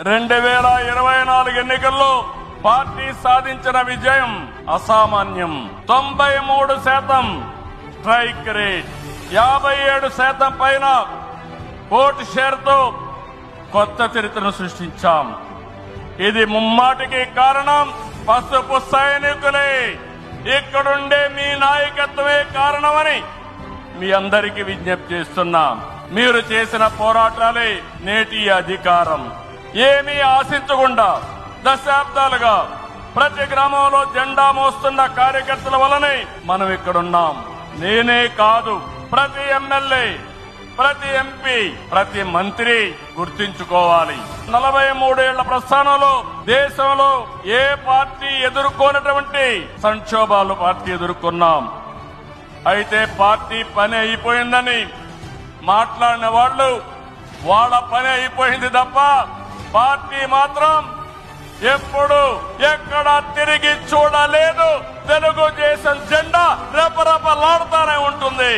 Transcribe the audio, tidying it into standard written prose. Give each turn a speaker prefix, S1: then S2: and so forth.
S1: 2024 ఎన్నికల్లో పార్టీ సాధించిన విజయం అసామాన్యం. 93% స్ట్రైక్ రేట్, 57% పైన ఓటు షేర్తో కొత్త చరిత్రను సృష్టించాం. ఇది ముమ్మాటికి కారణం పసుపు సైనికులే. ఇక్కడుండే మీ నాయకత్వమే కారణమని మీ అందరికీ విజ్ఞప్తి చేస్తున్నాం. మీరు చేసిన పోరాటాలే నేటి అధికారం. ఏమీ ఆశించకుండా దశాబ్దాలుగా ప్రతి గ్రామంలో జెండా మోస్తున్న కార్యకర్తల వల్లనే మనం ఇక్కడున్నాం. నేనే కాదు, ప్రతి ఎమ్మెల్యే, ప్రతి ఎంపీ, ప్రతి మంత్రి గుర్తించుకోవాలి. 43 ఏళ్ల ప్రస్థానంలో దేశంలో ఏ పార్టీ ఎదుర్కొన్నటువంటి సంక్షోభాలు పార్టీ ఎదుర్కొన్నాం. అయితే పార్టీ పని అయిపోయిందని మాట్లాడిన వాళ్ళు వాళ్ళ పని అయిపోయింది తప్ప పార్టీ మాత్రం ఎప్పుడు ఎక్కడా తిరిగి చూడలేదు. తెలుగుదేశం జెండా రెపరెపలాడుతూనే ఉంటుంది.